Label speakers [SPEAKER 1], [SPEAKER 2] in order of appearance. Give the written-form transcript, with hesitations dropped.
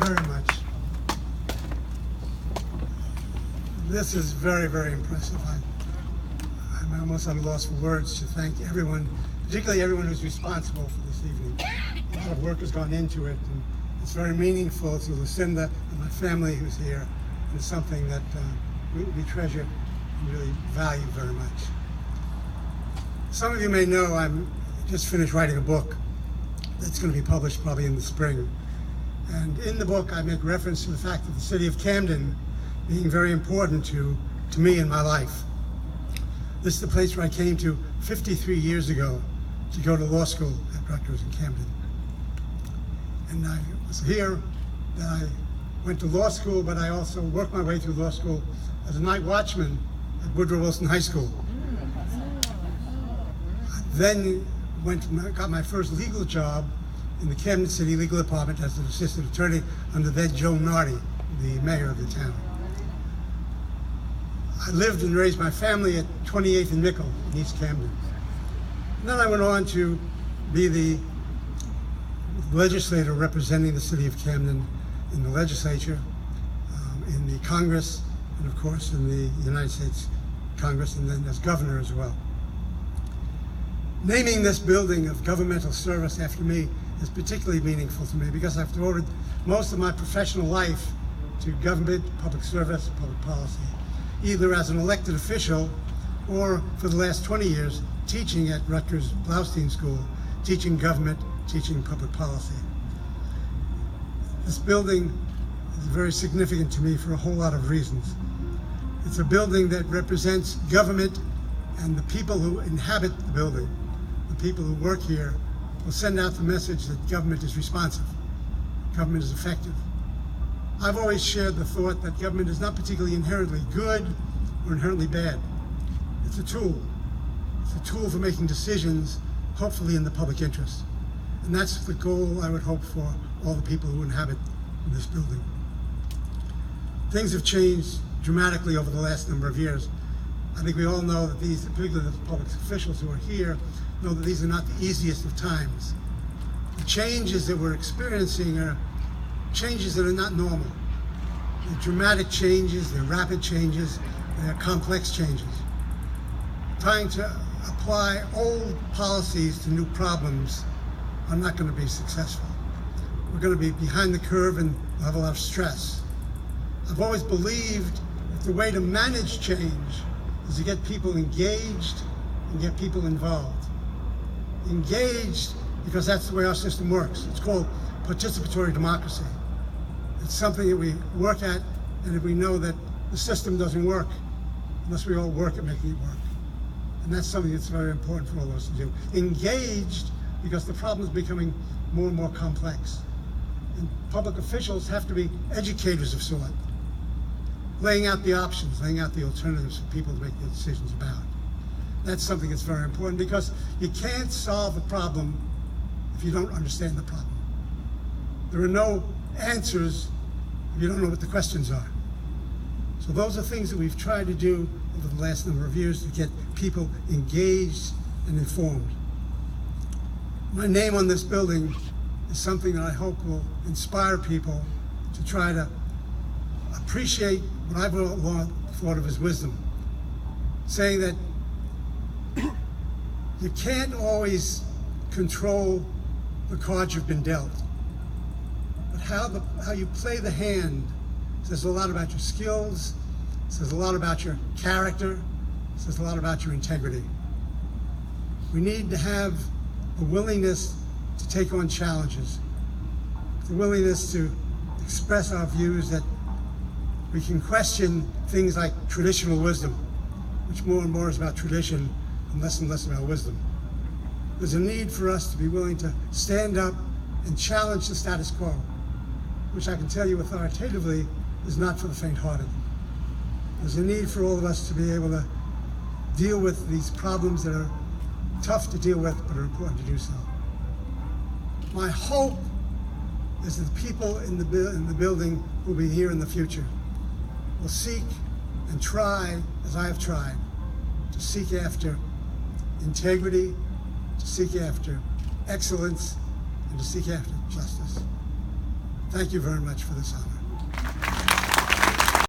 [SPEAKER 1] very much. This is very, very impressive. I'm almost at a loss for words to thank everyone, particularly everyone who's responsible for this evening. A lot of work has gone into it, and it's very meaningful to Lucinda and my family who's here. And it's something that we treasure and really value very much. Some of you may know I'm just finished writing a book that's going to be published probably in the spring. And in the book I make reference to the fact that the city of Camden being very important to me in my life. This is the place where I came to 53 years ago to go to law school at Rutgers in Camden. And I was here, then I went to law school, but I also worked my way through law school as a night watchman at Woodrow Wilson High School. I then got my first legal job in the Camden City Legal Department as an assistant attorney under then Joe Nardi, the mayor of the town. I lived and raised my family at 28th and Mickle in East Camden. And then I went on to be the legislator representing the city of Camden in the legislature, in the Congress, and of course in the United States Congress, and then as governor as well. Naming this building of governmental service after me is particularly meaningful to me because I've devoted most of my professional life to government, public service, public policy, either as an elected official or for the last 20 years teaching at Rutgers Blaustein School, teaching government, teaching public policy. This building is very significant to me for a whole lot of reasons. It's a building that represents government, and the people who inhabit the building, the people who work here, will send out the message that government is responsive, government is effective. I've always shared the thought that government is not particularly inherently good or inherently bad. It's a tool. It's a tool for making decisions, hopefully in the public interest. And that's the goal I would hope for all the people who inhabit this building. Things have changed dramatically over the last number of years. I think we all know that these, particularly the public officials who are here, know that these are not the easiest of times. The changes that we're experiencing are changes that are not normal. They're dramatic changes, they're rapid changes, they're complex changes. Trying to apply old policies to new problems are not going to be successful. We're going to be behind the curve and have a lot of stress. I've always believed that the way to manage change is to get people engaged and get people involved. Engaged because that's the way our system works. It's called participatory democracy. It's something that we work at, and if we know that the system doesn't work unless we all work at making it work. And that's something that's very important for all of us to do. Engaged because the problem is becoming more and more complex. And public officials have to be educators of sort, laying out the options, laying out the alternatives for people to make their decisions about. That's something that's very important because you can't solve a problem if you don't understand the problem. There are no answers if you don't know what the questions are. So those are things that we've tried to do over the last number of years to get people engaged and informed. My name on this building is something that I hope will inspire people to try to appreciate what I've long thought of as wisdom, saying that you can't always control the cards you've been dealt, but how you play the hand says a lot about your skills, says a lot about your character, says a lot about your integrity. We need to have a willingness to take on challenges, the willingness to express our views, that we can question things like traditional wisdom, which more and more is about tradition and less about wisdom. There's a need for us to be willing to stand up and challenge the status quo, which I can tell you authoritatively is not for the faint-hearted. There's a need for all of us to be able to deal with these problems that are tough to deal with, but are important to do so. My hope is that the people in the building who will be here in the future will seek and try, as I have tried, to seek after integrity, to seek after excellence, and to seek after justice. Thank you very much for this honor.